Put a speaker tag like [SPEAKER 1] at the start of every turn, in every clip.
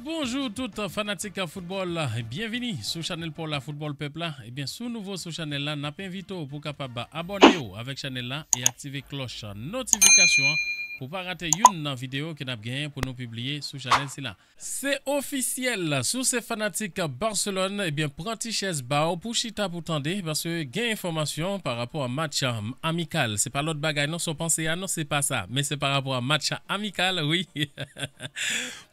[SPEAKER 1] Bonjour toutes fanatiques à football et bienvenue sur Channel pour la Football Peuple. Et bien, sous nouveau sur Channel là, n'a pas invité pour capable abonner avec Channel là et activer cloche notification pour pas rater une vidéo que n'a gagné pour nous publier sur Channel là. C'est officiel sous ces fanatiques Barcelone et bien prenti chaise bao pour chita pour tendre parce que gain information par rapport à match amical. C'est pas l'autre bagaille non, son pensée non, c'est pas ça, mais c'est par rapport à match amical, oui.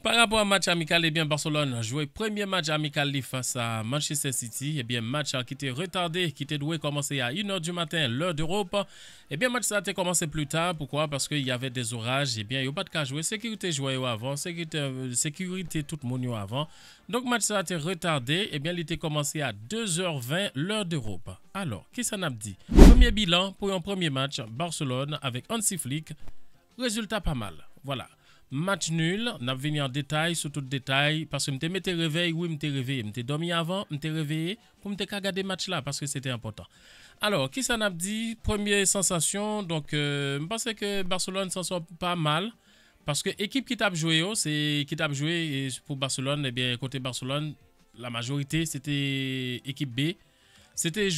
[SPEAKER 1] Par rapport à match amical, eh bien Barcelone a joué premier match amical face à Manchester City. Eh bien match qui était retardé, qui était doué commencer à 1h du matin, l'heure d'Europe. Eh bien match ça a été commencé plus tard. Pourquoi? Parce qu'il y avait des orages. Eh bien il n'y a pas de cas jouer. Sécurité joué avant, sécurité tout le monde avant. Donc match ça a été retardé. Eh bien il était commencé à 2h20, l'heure d'Europe. Alors, qui s'en a dit? Premier bilan pour un premier match, Barcelone avec Hansi Flick. Résultat pas mal. Voilà. Match nul, n'a venu en détail, sur tout détail, parce que je me réveillé, oui, je me réveillé, je dormi avant, je me réveillé pour me regarder le match là, parce que c'était important. Alors, qui s'en a dit? Première sensation, donc, je pense que Barcelone s'en sort pas mal, parce que l'équipe qui t'a joué, c'est qui t'a joué et pour Barcelone, eh bien, côté Barcelone, la majorité, c'était équipe B. C'était des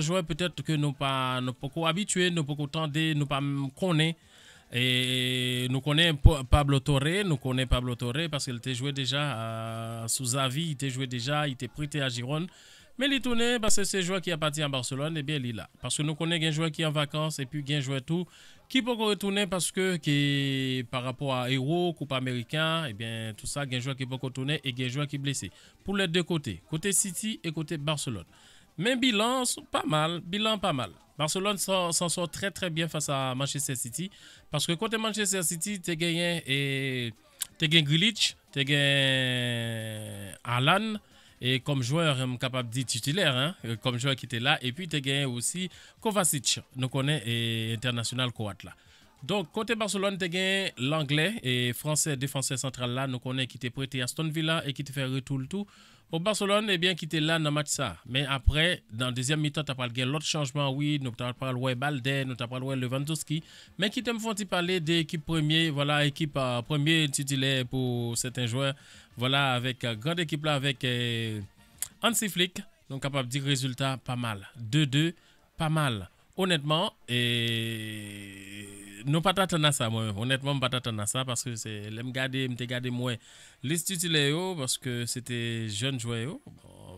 [SPEAKER 1] joueurs peut-être que nous pas habitués, nous pas tendés, nous pas connaissons. Et nous connaissons Pablo Torre parce qu'il était joué déjà sous Xavi, il était joué déjà, il était prêté à Gironde. Mais il tourné parce que c'est un joueur qui appartient à Barcelone, et bien il est là. Parce que nous connaissons un joueur qui est en vacances et puis un joueur tout qui peut retourner parce que par rapport à Euro, Coupe américain, et bien tout ça, un joueur qui peut retourner et un joueur qui est blessé. Pour les deux côtés, côté City et côté Barcelone. Mais bilan pas mal. Barcelone s'en sort très très bien face à Manchester City. Parce que côté Manchester City, tu as gagné Grealish, tu as gagné Haaland. Et comme joueur, je suis capable de dire titulaire, hein, comme joueur qui était là. Et puis tu as gagné aussi Kovacic, nous connaissons, et international croate là. Donc, côté Barcelone, tu as gagné l'anglais et français défenseur central là, nous connaissons qui était prêté à Aston Villa et qui te fait retour le tout. Pour Barcelone, eh bien, qui était là dans le match ça. Mais après, dans le deuxième mi-temps, tu as parlé de l'autre changement, oui, nous avons parlé de Balde, nous avons parlé de Lewandowski. Mais qui t'aime font parler d'équipe première, voilà, équipe premier titulaire pour certains joueurs. Voilà, avec grande équipe là, avec Hansi Flick. Donc, capable de dire résultat pas mal. 2-2, pas mal. Honnêtement, et nous pas t'attendre à ça moi. Honnêtement, pas t'attendre à ça parce que c'est l'aime garder moi les titulaires parce que c'était jeune joueur.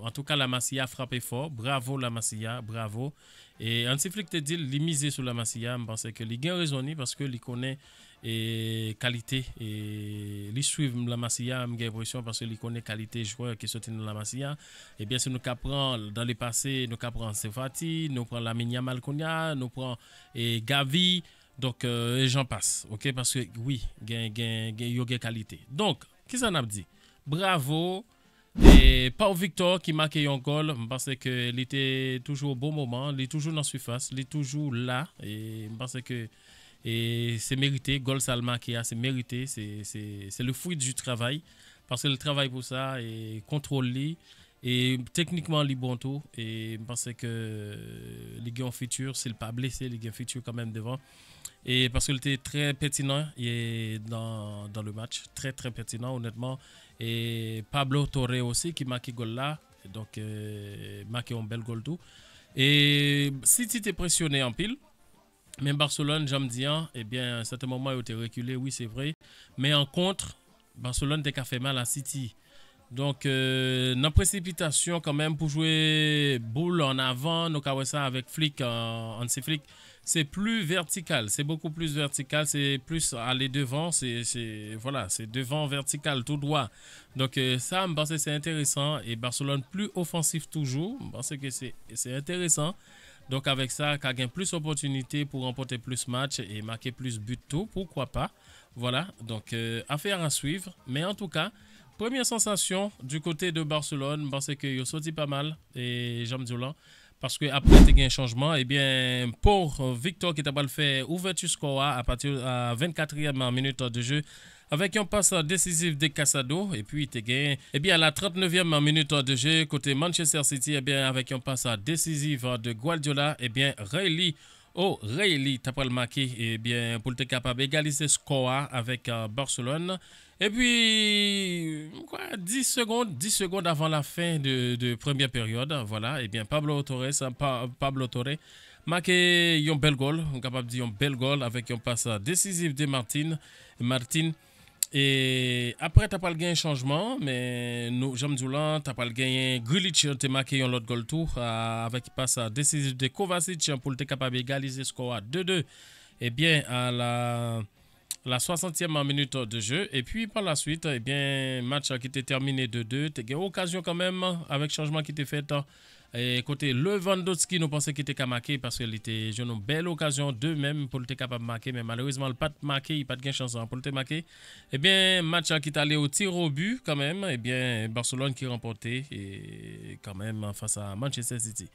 [SPEAKER 1] En tout cas, la Masia a frappé fort. Bravo la Masia, bravo. Et Hansi Flick te dit il misé sur la Masia, je pense que il a raison parce que il connaît et qualité et il suit la Masia, j'ai l'impression parce que il connaît qualité joueur qui sortent dans la Masia. Et bien si nous prend dans les passés, nous prend Sefati, nous prend la Minya Malconia, nous prend et Gavi, donc j'en passe. OK parce que oui, gain qualité. Donc, qui s'en a dit? Bravo. Et Pau Victor qui marque un goal, je pense qu'il était toujours au bon moment, il est toujours dans la surface, il est toujours là et je pense que et c'est mérité, goal Salma qui a c'est mérité, c'est le fruit du travail parce que le travail pour ça et contrôle et techniquement il bon tout et je pense que les gars en futur s'il pas blessé, les gars futur quand même devant. Et parce qu'il était très pertinent dans le match, très très pertinent honnêtement. Et Pablo Torre aussi qui marque goal là, donc marqué un bel goal tout. Et City était pressionné en pile, mais Barcelone, j'aime dire, eh bien à un certain moment il était reculé, oui c'est vrai. Mais en contre, Barcelone a fait mal à City. Donc, dans précipitation quand même pour jouer boule en avant, nous avons ça avec Flick, Hansi Flick. C'est plus vertical, c'est beaucoup plus vertical, c'est plus aller devant, c'est devant vertical tout droit. Donc ça, je pense que c'est intéressant et Barcelone plus offensif toujours, je pense que c'est intéressant. Donc avec ça, quand gagne plus d'opportunités pour remporter plus de matchs et marquer plus de buts tout, pourquoi pas. Voilà, donc affaire à suivre, mais en tout cas, première sensation du côté de Barcelone, je pense que il sorti pas mal et j'aime dire parce que après il y a un changement et bien pour Victor qui t'a pas le fait ouverture score à partir de la 24e minute de jeu avec un passe décisif de Casado et puis il gagné et bien à la 39e minute de jeu côté Manchester City et bien avec un passe décisif de Guardiola et bien Rayleigh t'as pas le marqué et bien pour être capable d'égaliser score avec Barcelone Et puis, quoi, 10 secondes avant la fin de première période, voilà, et bien Pablo Torres marqué un bel goal, on est capable de dire un bel goal avec un passe décisif de Martin. Et après, tu n'as pas le gain changement, mais nous, j'aime dire là, tu n'as pas le gain Grulic, tu as marqué un autre goal tour avec passe décisif de Kovacic pour être capable d'égaliser le score à 2-2. Et bien, à la 60e minute de jeu. Et puis par la suite, eh bien, match qui était terminé de 2. Tu as eu occasion quand même avec changement qui était fait. Et côté Lewandowski, nous pensons qu'il était qu'à marquer parce qu'il était une belle occasion de même pour être capable de marquer. Mais malheureusement, il n'a pas marqué, il n'a pas de chance pour le marquer. Eh bien, match qui est allé au tir au but quand même. Eh bien, Barcelone qui remporté et quand même face à Manchester City.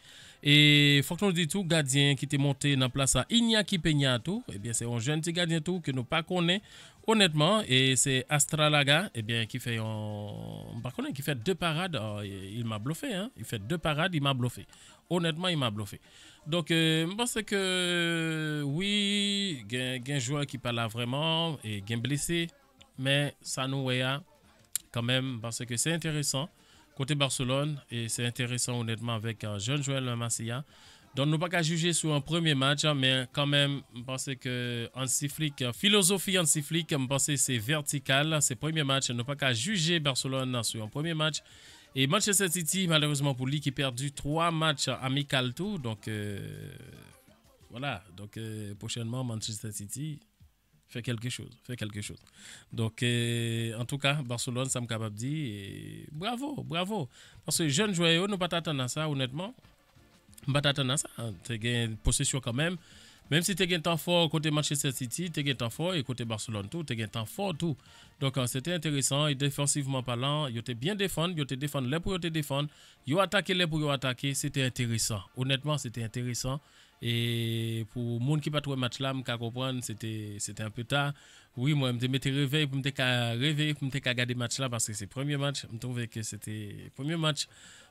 [SPEAKER 1] Et il faut que nous disions tout, gardien qui était monté dans la place à Iñaki Peñato, eh bien c'est un jeune petit gardien tout que nous pas connaît honnêtement et c'est Astralaga eh bien qui fait qui fait deux parades, il m'a bluffé hein, il fait deux parades, il m'a bluffé. Honnêtement, il m'a bluffé. Donc je pense que oui, il y a un joueur qui parle là vraiment et il blessé mais ça nous quand même parce que c'est intéressant côté Barcelone et c'est intéressant honnêtement avec un jeune Joël Masia. Donc nous pas qu'à juger sur un premier match mais quand même je pense que Hansi Flick, philosophie Hansi Flick, je pense que c'est vertical, c'est premier match, nous pas qu'à juger Barcelone sur un premier match. Et Manchester City malheureusement pour lui qui a perdu 3 matchs amicaux tout donc voilà, donc prochainement Manchester City fait quelque chose. Donc, en tout cas, Barcelone, ça me capable de dire, et bravo. Parce que jeune joueur, nous pas t'attendre à ça, honnêtement. Nous pas t'attendre à ça. Tu as une possession quand même. Même si tu as un temps fort côté Manchester City, tu as un temps fort et côté Barcelone, tout, tu as un temps fort, tout. Donc, c'était intéressant. Et défensivement parlant, ils étaient bien défendre, ils étaient défendre les pour te défendre, ils attaqué les pour attaquer. C'était intéressant. Honnêtement, c'était intéressant. Et pour les gens qui n'ont pas trouvé le match là, je comprendre c'était un peu tard. Oui, moi, je me suis réveillé pour me regarder le match là parce que c'est le premier match. Je trouvais que c'était le premier match.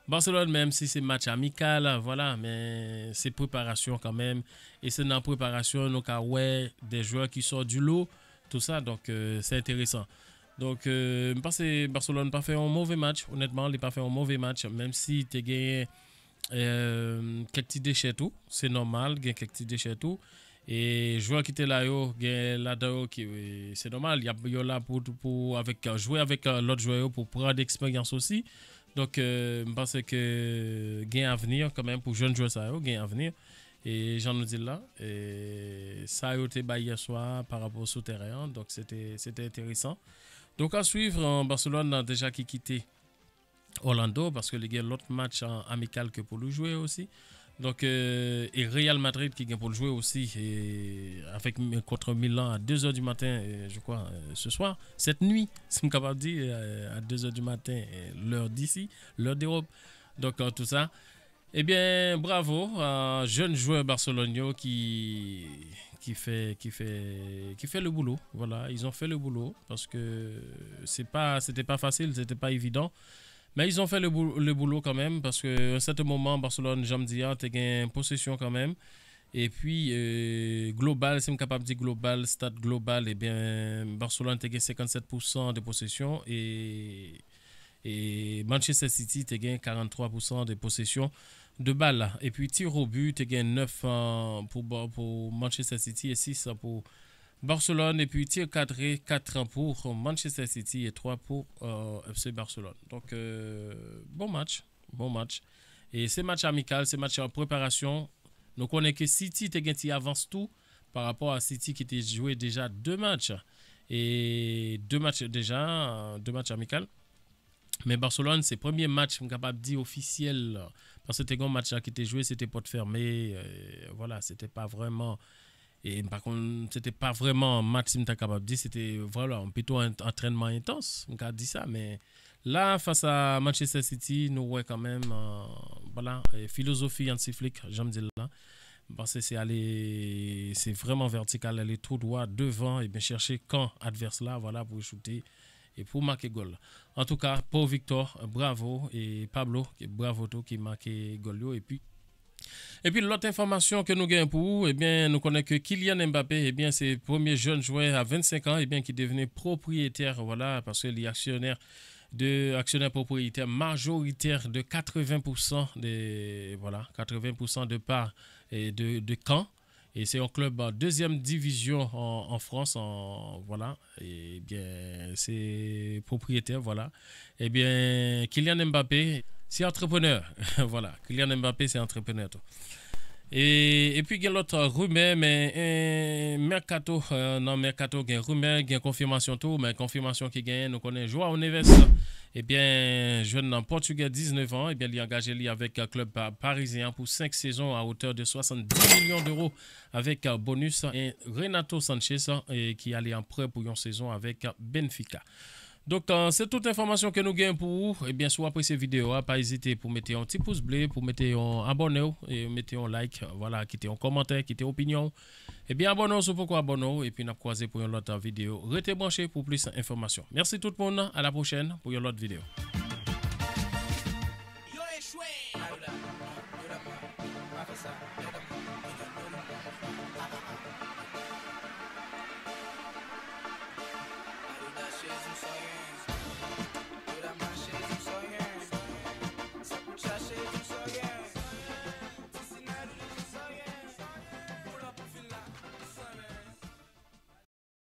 [SPEAKER 1] Barcelone, même si c'est match amical, voilà, mais c'est préparation quand même. Et c'est dans la préparation, donc, ouais, des joueurs qui sortent du lot, tout ça, donc c'est intéressant. Donc, je pense que Barcelone n'a pas fait un mauvais match, honnêtement, il n'a pas fait un mauvais match, même si tu as gagné quelques petits déchets tout, c'est normal, il y a quelques petits déchets tout. Et joueur qui était là, c'est normal, il y a là pour avec, jouer avec l'autre joueur pour prendre d'expérience aussi. Donc, je pense que il y a un avenir quand même pour jeunes joueurs, il y a un avenir. Et j'en ai dit là, et ça a été hier soir par rapport au souterrain, donc c'était intéressant. Donc, à suivre, en Barcelone a déjà quitté Orlando parce que il y a l'autre match amical que pour le jouer aussi. Donc et Real Madrid qui vient pour le jouer aussi et avec contre Milan à 2h du matin je crois ce soir, cette nuit, c'est me capable de dire à 2h du matin l'heure d'ici, l'heure d'Europe. Donc tout ça eh bien bravo jeune joueur barcelonais qui fait le boulot. Voilà, ils ont fait le boulot parce que c'était pas facile, c'était pas évident. Mais ils ont fait le boulot quand même parce qu'à un certain moment, Barcelone, j'aime dire, tu as une possession quand même. Et puis, global, c'est capable de dire global, stade global, eh bien, Barcelone a 57% de possession et Manchester City a 43% de possession de balles. Et puis, tir au but, tu as 9 pour Manchester City et 6 pour Barcelone et puis tir cadré 4 pour Manchester City et 3 pour FC Barcelone. Donc bon match. Et ces matchs amicaux, ces matchs en préparation, nous connaissons que City avance tout par rapport à City qui était joué déjà 2 matchs. Et 2 matchs déjà, 2 matchs amicaux. Mais Barcelone, c'est le premier match, je suis capable de dire officiel, parce que c'était un match qui était joué, c'était porte fermée. Voilà, c'était pas vraiment. Et par contre, c'était pas vraiment un match, si je suis capable de dire, c'était voilà, plutôt un entraînement intense, on a dit ça, mais là, face à Manchester City, nous voyons quand même, voilà, philosophie Hansi Flick, j'aime dire là, parce que c'est vraiment vertical, aller tout droit devant et bien chercher quand adverse là, voilà, pour shooter et pour marquer goal. En tout cas, pour Victor, bravo, et Pablo, bravo tout qui marqué goal, et puis Et puis l'autre information que nous avons pour vous, eh bien, nous connaissons que Kylian Mbappé, eh bien, c'est le premier jeune joueur à 25 ans, eh bien, qui devenait propriétaire, voilà, parce qu'il est actionnaire propriétaire majoritaire de 80% voilà, 80% de parts et de Caen. Et c'est un club en deuxième division en France, voilà. Et bien, c'est propriétaire, voilà. Eh bien, Kylian Mbappé, c'est entrepreneur, voilà. Kylian Mbappé, c'est entrepreneur. Tout. Et puis, il y a l'autre rumeur, mais Mercato, non, Mercato, il y a rumeur, il y a confirmation tout, mais confirmation qui gagne, nous connaissons João Neves. Eh bien, jeune en Portugais, 19 ans, eh bien, il est engagé avec un club parisien pour 5 saisons à hauteur de 70 millions d'euros avec bonus. Et Renato Sanchez, qui allait en prêt pour une saison avec Benfica. Donc, c'est toute information que nous gagnons pour vous. Et bien, si vous appréciez cette vidéo, pas hésiter pour mettre un petit pouce bleu, pour mettre un abonné, et mettre un like, voilà, quitter un commentaire, quitter une opinion. Et bien, abonnez-vous sur pourquoi abonnez-vous. Et puis, nous croisons pour une autre vidéo. Restez branchés pour plus d'informations. Merci tout le monde. À la prochaine pour une autre vidéo. Yo,